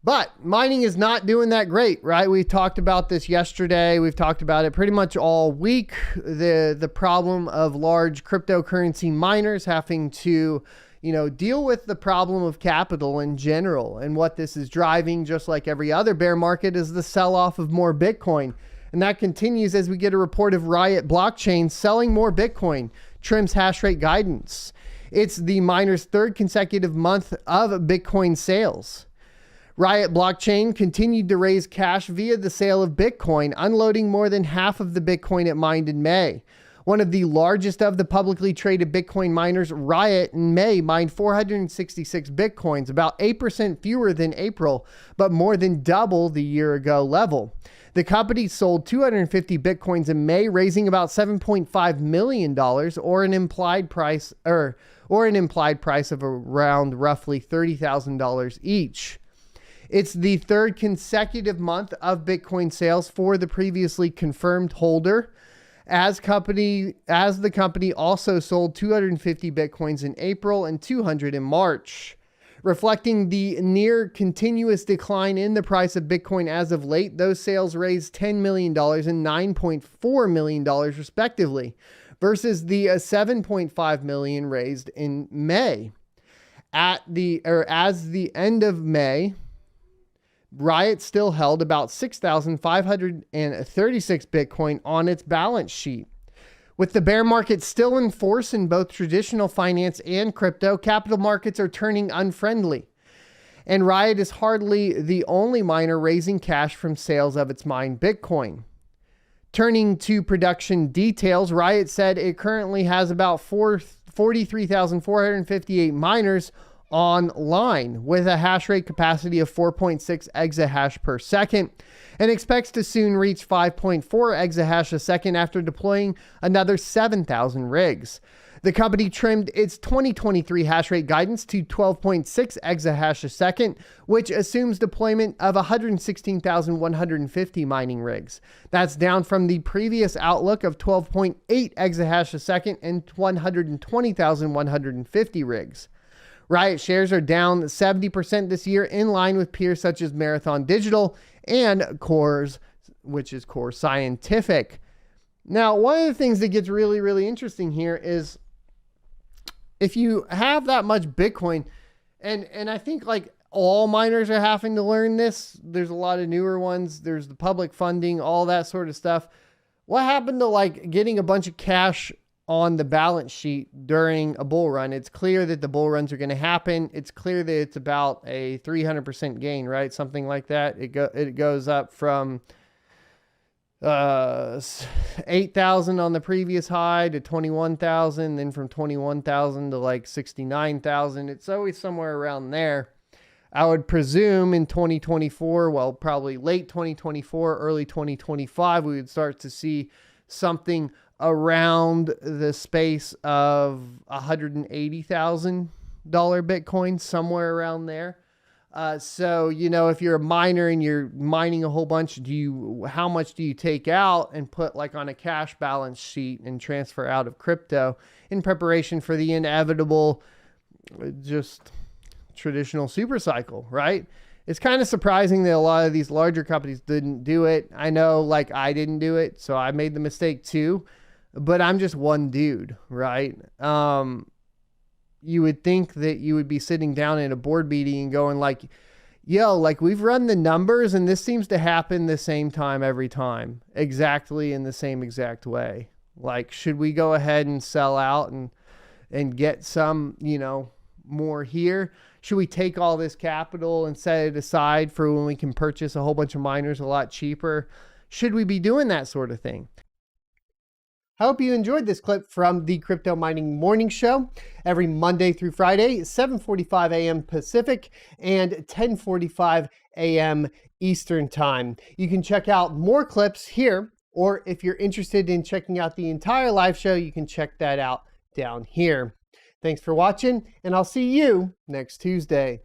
But mining is not doing that great, right? We talked about this yesterday. We've talked about it pretty much all week. The problem of large cryptocurrency miners having to, deal with the problem of capital in general. And what this is driving, just like every other bear market, is the sell-off of more Bitcoin. And that continues as we get a report of Riot Blockchain selling more Bitcoin, trims hash rate guidance. It's the miner's third consecutive month of Bitcoin sales. Riot Blockchain continued to raise cash via the sale of Bitcoin, unloading more than half of the Bitcoin it mined in May. One of the largest of the publicly traded Bitcoin miners, Riot, in May mined 466 Bitcoins, about 8% fewer than April, but more than double the year ago level. The company sold 250 Bitcoins in May, raising about $7.5 million, or an implied price of around roughly $30,000 each. It's the third consecutive month of Bitcoin sales for the previously confirmed holder, as the company also sold 250 Bitcoins in April and 200 in March. Reflecting the near continuous decline in the price of Bitcoin as of late, those sales raised $10 million and $9.4 million respectively, versus the $7.5 million raised in May. As the end of May, Riot still held about 6,536 Bitcoin on its balance sheet. With the bear market still in force in both traditional finance and crypto, capital markets are turning unfriendly. And Riot is hardly the only miner raising cash from sales of its mined Bitcoin. Turning to production details, Riot said it currently has about 43,458 miners online with a hash rate capacity of 4.6 exahash per second, and expects to soon reach 5.4 exahash a second after deploying another 7,000 rigs. The company trimmed its 2023 hash rate guidance to 12.6 exahash a second, which assumes deployment of 116,150 mining rigs. That's down from the previous outlook of 12.8 exahash a second and 120,150 rigs. Riot shares are down 70% this year, in line with peers such as Marathon Digital and Core Scientific. Now, one of the things that gets really, really interesting here is if you have that much Bitcoin, and I think like all miners are having to learn this. There's a lot of newer ones. There's the public funding, all that sort of stuff. What happened to like getting a bunch of cash on the balance sheet during a bull run? It's clear that the bull runs are going to happen. It's clear that it's about a 300% gain, right? Something like that. It goes up from 8,000 on the previous high to 21,000, then from 21,000 to like 69,000. It's always somewhere around there. I would presume in 2024, well, probably late 2024, early 2025, we would start to see something around the space of $180,000 Bitcoin, somewhere around there. So, if you're a miner and you're mining a whole bunch, how much do you take out and put like on a cash balance sheet and transfer out of crypto in preparation for the inevitable, just traditional super cycle, right? It's kind of surprising that a lot of these larger companies didn't do it. I know like I didn't do it, so I made the mistake too, but I'm just one dude, right? You would think that you would be sitting down in a board meeting and going like, yo, like we've run the numbers and this seems to happen the same time every time, exactly in the same exact way. Like, should we go ahead and sell out and get some, more here? Should we take all this capital and set it aside for when we can purchase a whole bunch of miners a lot cheaper? Should we be doing that sort of thing? I hope you enjoyed this clip from the Crypto Mining Morning Show every Monday through Friday, 7:45 a.m. Pacific and 10:45 a.m. Eastern Time. You can check out more clips here, or if you're interested in checking out the entire live show, you can check that out down here. Thanks for watching, and I'll see you next Tuesday.